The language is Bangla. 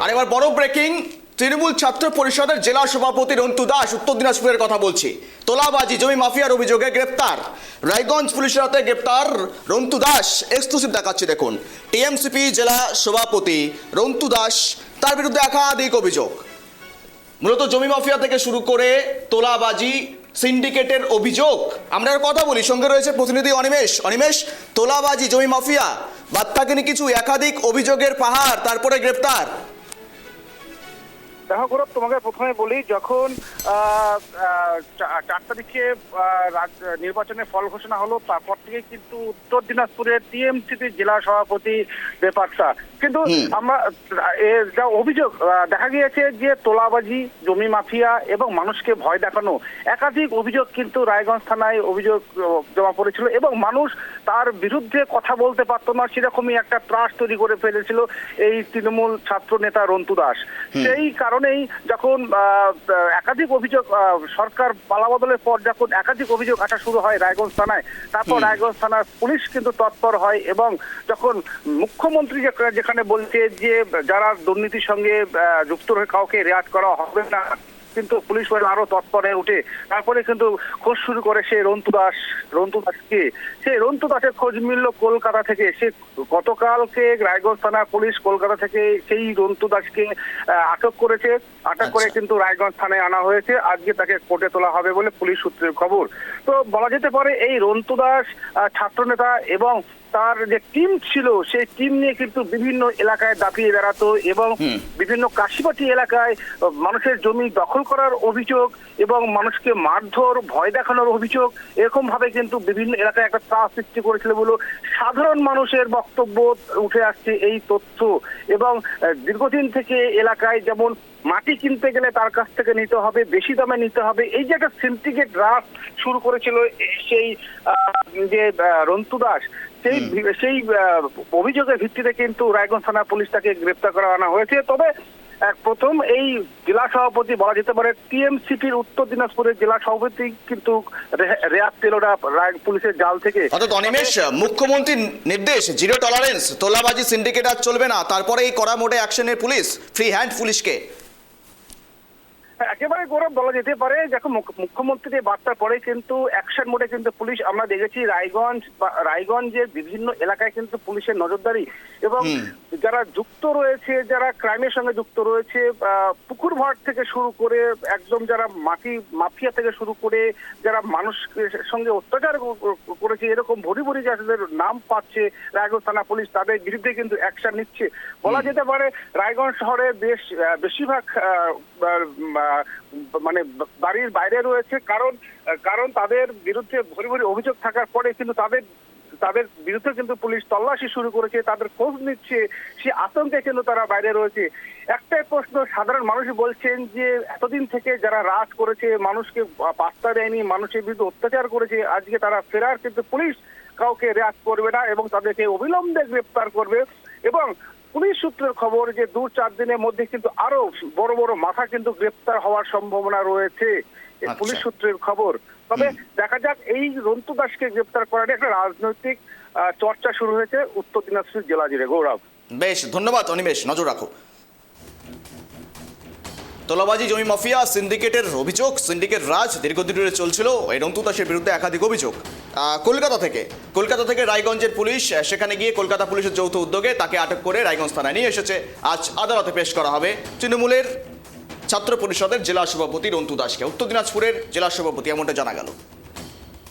আর এবার বড় ব্রেকিং, তৃণমূল ছাত্র পরিষদের জেলা সভাপতি রন্তু দাস উত্তর দিনাজপুরের কথা বলছি। তোলাবাজি জমি মাফিয়ার অভিযোগে গ্রেপ্তার, রায়গঞ্জ পুলিশের হাতে গ্রেপ্তার রন্তু দাস। এক্সক্লুসিভ দেখাচ্ছি দেখুন। টিএমসিপি জেলা সভাপতি রন্তু দাস, তার বিরুদ্ধে একাধিক অভিযোগ, মূলত জমি মাফিয়া থেকে শুরু করে তোলাবাজি সিন্ডিকেটের অভিযোগ। আমরা কথা বলি, সঙ্গে রয়েছে প্রতিনিধি অনিমেষ। অনিমেষ, তোলাবাজি জমি মাফিয়া বাদ থাকেনি কিছু, একাধিক অভিযোগের পাহাড়, তারপরে গ্রেপ্তার। দেখো গৌরব, তোমাকে প্রথমে বলি, যখন 4 তারিখে নির্বাচনের ফল ঘোষণা হলো, তারপর থেকে কিন্তু উত্তর দিনাজপুরের টিএমসিপি জেলা সভাপতি বেপাত্তা। কিন্তু আমরা যা অভিযোগ দেখা গিয়েছে যে তোলাবাজি, জমি মাফিয়া এবং মানুষকে ভয় দেখানো, একাধিক অভিযোগ কিন্তু রায়গঞ্জ থানায় অভিযোগ জমা পড়েছিল এবং মানুষ তার বিরুদ্ধে কথা বলতে পারতো না, সেরকমই একটা ত্রাস তৈরি করে ফেলেছিল এই তৃণমূল ছাত্র নেতা রন্তু দাস। সেই কারণেই যখন একাধিক অভিযোগ, সরকার পালাবদলের পর যখন একাধিক অভিযোগ আসা শুরু হয় রায়গঞ্জ থানায়, তারপর রায়গঞ্জ থানার পুলিশ কিন্তু তৎপর হয় এবং যখন মুখ্যমন্ত্রী যেখানে বলছে যে যারা দুর্নীতির সঙ্গে যুক্ত হয়ে কাউকে রেয়াত করা হবে না, কিন্তু পুলিশ আরো তৎপর হয়ে উঠে তারপরে কিন্তু খোঁজ শুরু করে সেই রন্তু দাসকে। সেই রন্তু দাসের খোঁজ মিলল কলকাতা থেকে। সে গতকালকে রায়গঞ্জ থানা পুলিশ কলকাতা থেকে সেই রন্তু দাসকে আটক করেছে। আটক করে কিন্তু রায়গঞ্জ থানায় আনা হয়েছে। আজকে তাকে কোর্টে তোলা হবে বলে পুলিশ সূত্রের খবর। তো বলা যেতে পারে এই রন্তু দাস ছাত্রনেতা এবং তার যে টিম ছিল, সেই টিম নিয়ে কিন্তু বিভিন্ন এলাকায় দাপিয়ে বেড়াতো এবং বিভিন্ন কাশিবাটি এলাকায় মানুষের জমি দখল করার অভিযোগ এবং মানুষকে মারধর, ভয় দেখানোর অভিযোগ, এরকম ভাবে কিন্তু বিভিন্ন এলাকায় একটা ত্রাস সৃষ্টি করেছিল বলে সাধারণ মানুষের বক্তব্য উঠে আসছে এই তথ্য। এবং দীর্ঘদিন থেকে এলাকায় যেমন মাটি কিনতে গেলে তার কাছ থেকে নিতে হবে, বেশি দামে নিতে হবে, এই যে একটা সিন্ডিকেট রাজ শুরু করেছিল সেই যে রন্তু দাস, সেই অভিযোগের ভিত্তিতে কিন্তু রায়গঞ্জ থানা পুলিশ তাকে গ্রেপ্তার করা আনা হয়েছে। তবে প্রথম এই জেলা সভাপতি, বলা যেতে পারে টিএমসিপির উত্তর দিনাজপুরের জেলা সভাপতি কিন্তু রেয়াত পেল না পুলিশের জাল থেকে। অর্থাৎ অনিমেষ, মুখ্যমন্ত্রীর নির্দেশ জিরো টলারেন্স, তোলাবাজি সিন্ডিকেট আর চলবে না, তারপরে এই কড়া মোডে অ্যাকশনের পুলিশ, ফ্রি হ্যান্ড পুলিশকে। একেবারে গৌরব বলা যেতে পারে, দেখো মুখ্যমন্ত্রীর বার্তার পরে কিন্তু অ্যাকশন মোডে কিন্তু পুলিশ আমরা দেখেছি রায়গঞ্জের বিভিন্ন এলাকায় কিন্তু পুলিশের নজরদারি এবং যারা যুক্ত রয়েছে, যারা ক্রাইমের সঙ্গে যুক্ত রয়েছে, পুকুর ভরাট থেকে শুরু করে একদম যারা মাটি মাফিয়া থেকে শুরু করে যারা মানুষের সঙ্গে অত্যাচার করেছে, এরকম ভরি ভরি যাদের নাম পাচ্ছে রায়গঞ্জ থানা পুলিশ, তাদের বিরুদ্ধে কিন্তু অ্যাকশন নিচ্ছে। বলা যেতে পারে রায়গঞ্জ শহরে বেশিরভাগ মানে বাড়ির বাইরে রয়েছে, কারণ তাদের বিরুদ্ধে ভরি ভরি অভিযোগ থাকার পরে কিন্তু তাদের বিরুদ্ধে কিন্তু পুলিশ তল্লাশি শুরু করেছে, তাদের খোঁজ নিচ্ছে, সে আতঙ্কে কিন্তু তারা বাইরে রয়েছে। একটাই প্রশ্ন, সাধারণ মানুষ বলছেন যে এতদিন থেকে যারা রাজ করেছে, মানুষকে পাত্তা দেয়নি, মানুষের বিরুদ্ধে অত্যাচার করেছে, আজকে তারা ফেরার কিন্তু পুলিশ কাউকে রেয়াত করবে না এবং তাদেরকে অবিলম্বে গ্রেপ্তার করবে। এবং পুলিশ সূত্রের খবর যে 2-4 দিনের মধ্যে কিন্তু আরো বড় বড় মাথা কিন্তু গ্রেপ্তার হওয়ার সম্ভাবনা রয়েছে, পুলিশ সূত্রের খবর। তবে দেখা যাক, এই রন্তু দাসকে গ্রেপ্তার করার একটা রাজনৈতিক চর্চা শুরু হয়েছে উত্তর দিনাজপুর জেলা জুড়ে। গৌরব, বেশ ধন্যবাদ অনিমেষ, নজর রাখো। তোলাবাজি জমি মাফিয়া সিন্ডিকেটের অভিযোগ, সিন্ডিকেট রাজ দীর্ঘদিন ধরে চলছিল। এই রন্তু দাসের বিরুদ্ধে একাধিক অভিযোগ কলকাতা থেকে রায়গঞ্জের পুলিশ সেখানে গিয়ে কলকাতা পুলিশের যৌথ উদ্যোগে তাকে আটক করে রায়গঞ্জ থানায় নিয়ে এসেছে। আজ আদালতে পেশ করা হবে তৃণমূলের ছাত্র পরিষদের জেলা সভাপতি রন্তু দাসকে। উত্তর দিনাজপুরের জেলা সভাপতি, এমনটা জানা গেল।